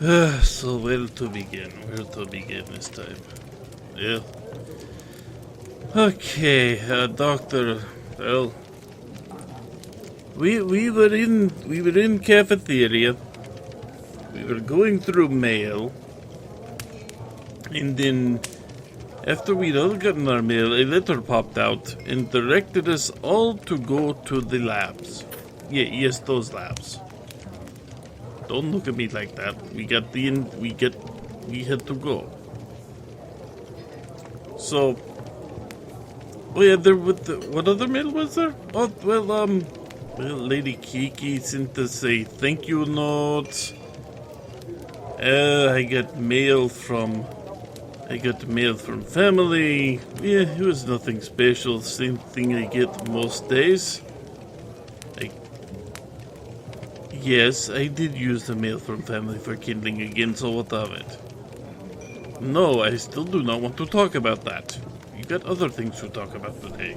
So where to begin? Where to begin this time? Yeah. Okay, doctor. Well, we were in cafeteria. We were going through mail, and then after we'd all gotten our mail, a letter popped out and directed us all to go to the labs. Yes, those labs. Don't look at me like that. We had to go. So, oh yeah, what other mail was there? Oh, well, Lady Kiki sent us a thank you note. I got mail from family. Yeah, it was nothing special. Same thing I get most days. Yes, I did use the mail from family for kindling again, so what of it? No, I still do not want to talk about that. You got other things to talk about today.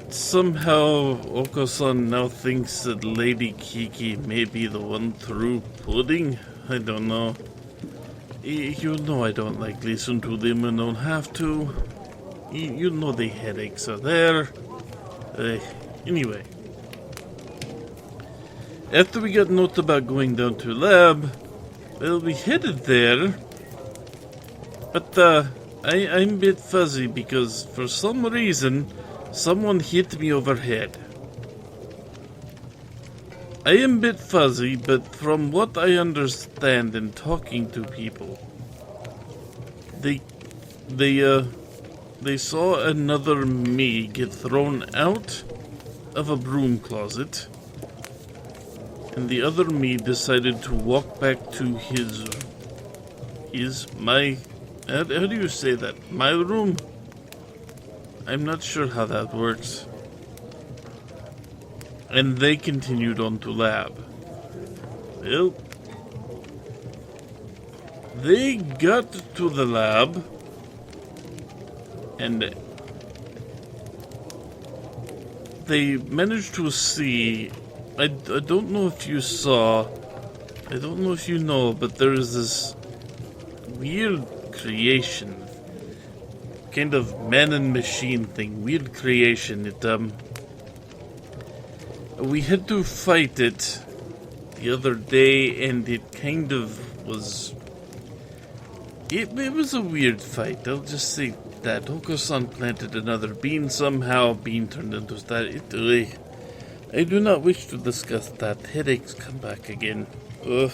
Somehow, Oko-san now thinks that Lady Kiki may be the one true pudding. I don't know. You know I don't like listen to them and don't have to. You know the headaches are there. Anyway. After we got note about going down to lab, well, we headed there. But, I'm a bit fuzzy because for some reason, someone hit me overhead. I am a bit fuzzy, but from what I understand in talking to people, they saw another me get thrown out of a broom closet, and the other me decided to walk back to how do you say that? My room? I'm not sure how that works. And they continued on to lab. Well, they got to the lab, and they managed to see, I don't know if you saw, I don't know if you know, but there is this weird creation, kind of man and machine thing, weird creation. We had to fight it the other day, and it kind of was, it was a weird fight, I'll just say that. Oko-san planted another bean somehow, bean turned into that. I do not wish to discuss that. Headaches come back again. Ugh.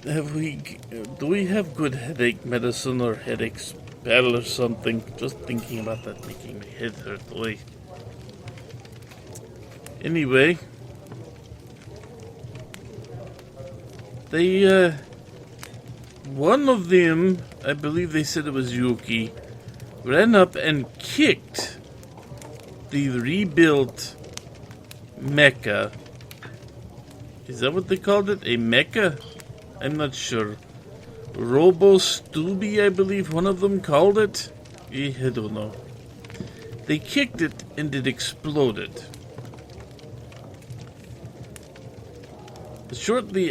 Do we have good headache medicine or headache spell or something? Just thinking about that making my head hurt. Anyway, one of them, I believe they said it was Yuki, ran up and kicked the rebuilt mecha. Is that what they called it? A mecha? I'm not sure. Robo Stubby, I believe one of them called it. I don't know. They kicked it and it exploded. Shortly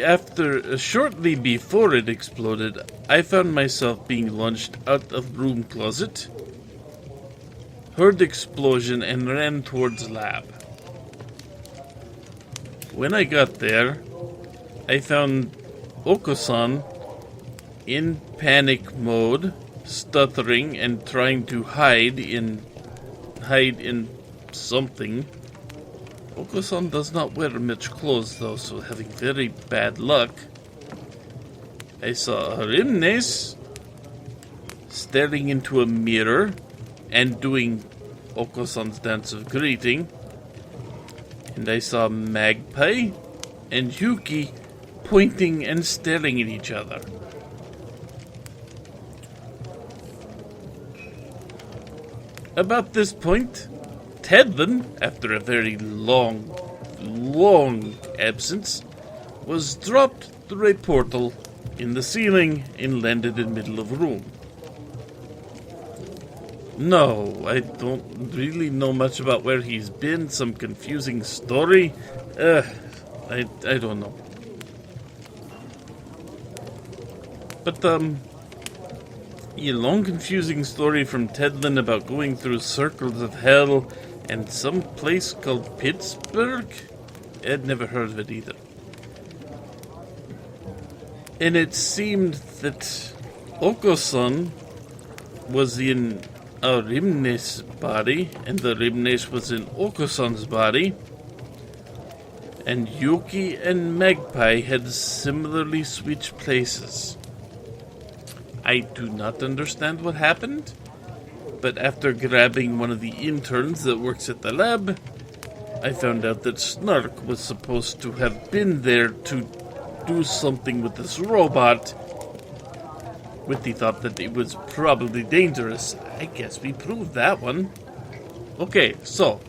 before it exploded, I found myself being launched out of room closet, heard explosion, and ran towards lab. When I got there, I found Oko-san in panic mode, stuttering and trying to hide in something. Oko-san does not wear much clothes though, so having very bad luck. I saw Rimnes staring into a mirror and doing Oko-san's dance of greeting. And I saw Magpie and Yuki pointing and staring at each other. About this point, Tedlin, after a very long absence, was dropped through a portal in the ceiling and landed in the middle of a room. No, I don't really know much about where he's been. Some confusing story. I don't know. But, a long confusing story from Tedlin about going through circles of hell and some place called Pittsburgh? I'd never heard of it either. And it seemed that Okosan was in a Rimnes body, and the Rimnes was in Okosan's body, and Yuki and Magpie had similarly switched places. I do not understand what happened, but after grabbing one of the interns that works at the lab, I found out that Snark was supposed to have been there to do something with this robot, with the thought that it was probably dangerous. I guess we proved that one. Okay, so.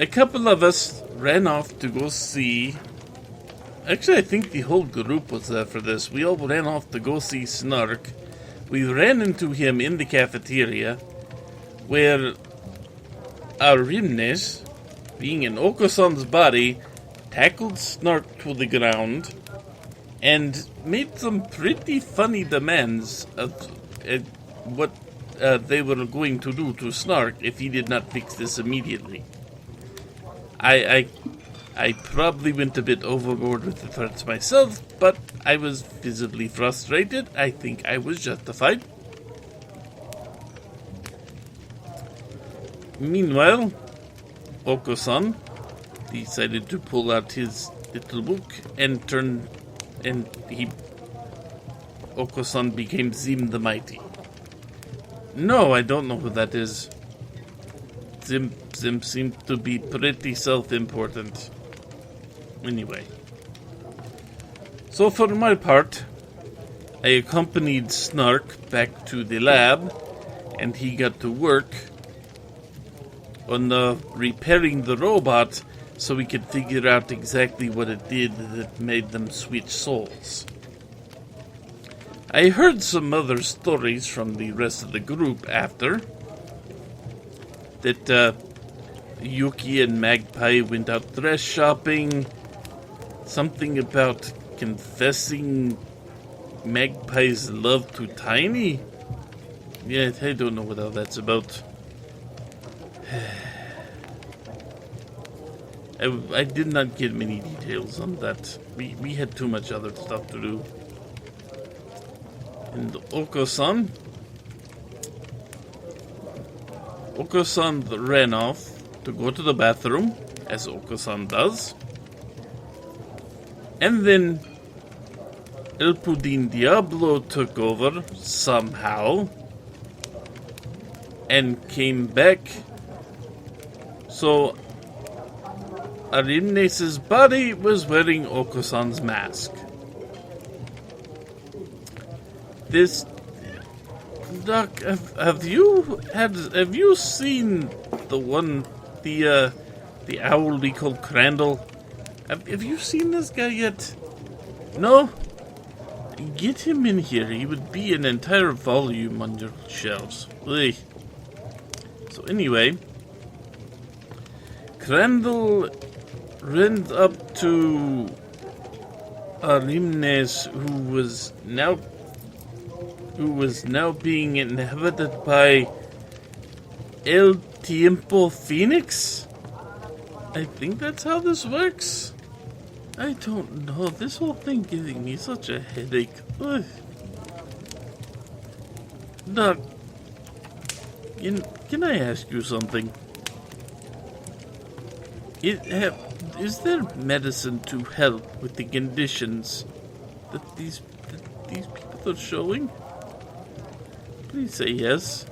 A couple of us ran off to go see... Actually, I think the whole group was there for this. We all ran off to go see Snark. We ran into him in the cafeteria, where Arimnes, being in Okosan's body, tackled Snark to the ground and made some pretty funny demands of what they were going to do to Snark if he did not fix this immediately. I probably went a bit overboard with the threats myself, but I was visibly frustrated. I think I was justified. Meanwhile, Okosan decided to pull out his little book and Okosan became Zim the Mighty. No, I don't know who that is. Zim seems to be pretty self-important. Anyway. So for my part, I accompanied Snark back to the lab, and he got to work on repairing the robot so we could figure out exactly what it did that made them switch souls. I heard some other stories from the rest of the group after, that Yuki and Magpie went out dress shopping, something about confessing Magpie's love to Tiny. Yeah, I don't know what all that's about. I did not get many details on that. We had too much other stuff to do. And Okosan ran off to go to the bathroom, as Okosan does. And then El Pudin Diablo took over somehow and came back. So Arimnes' body was wearing Okosan's mask. This Doc, have you seen the owl we call Crandall? Have you seen this guy yet? No? Get him in here. He would be an entire volume on your shelves. Ugh. So anyway, Crandall ran up to Arimnes, who was now being inhabited by El Tiempo Phoenix? I think that's how this works. I don't know. This whole thing giving me such a headache. Ugh. Doc, can I ask you something? Is there medicine to help with the conditions that these people are showing? Please say yes.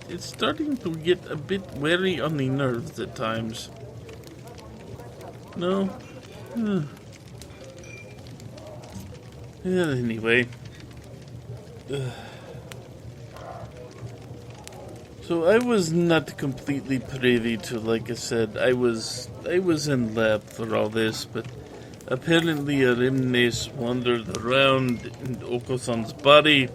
It's starting to get a bit weary on the nerves at times. No? Anyway. So I was not completely privy to, like I said, I was in lab for all this, but apparently Arimnes wandered around in Okosan's body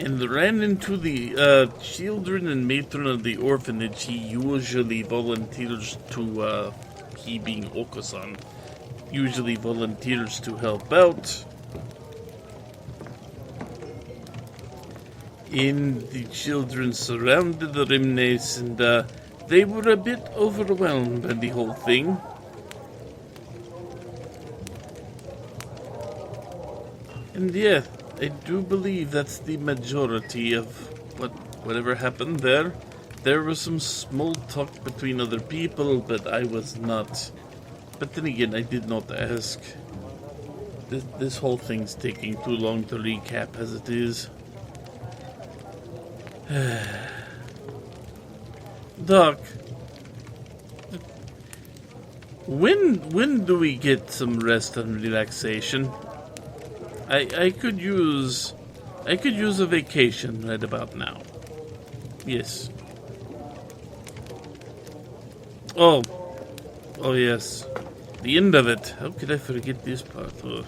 and ran into the children and matron of the orphanage he usually volunteers to, he being Okusan, usually volunteers to help out. And the children surrounded the Rimnes, and they were a bit overwhelmed by the whole thing. And yeah, I do believe that's the majority of whatever happened there. There was some small talk between other people, but I was not. But then again, I did not ask. This whole thing's taking too long to recap as it is. Doc, when do we get some rest and relaxation? I could use a vacation right about now. Yes. Oh yes. The end of it. How could I forget this part? Oh.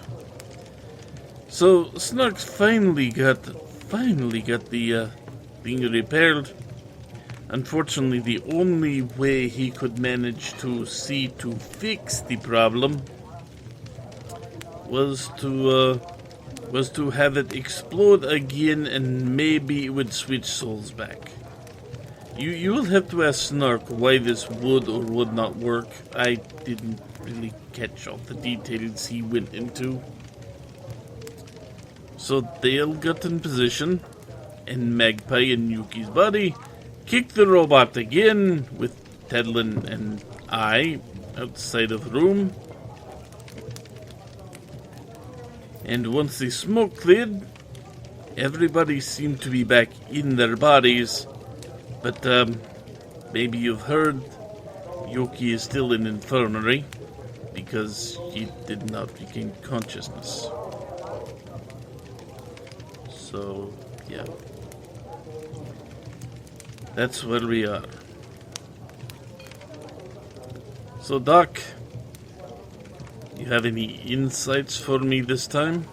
So Snark finally got the thing repaired. Unfortunately, the only way he could manage to see to fix the problem was to have it explode again, and maybe it would switch souls back. You will have to ask Snark why this would or would not work. I didn't really catch all the details he went into. So Dale got in position, and Magpie and Yuki's body kicked the robot again, with Tedlin and I outside of the room. And once the smoke cleared, everybody seemed to be back in their bodies. But maybe you've heard, Yuki is still in infirmary because he did not regain consciousness. So, yeah. That's where we are. So, Doc, you have any insights for me this time?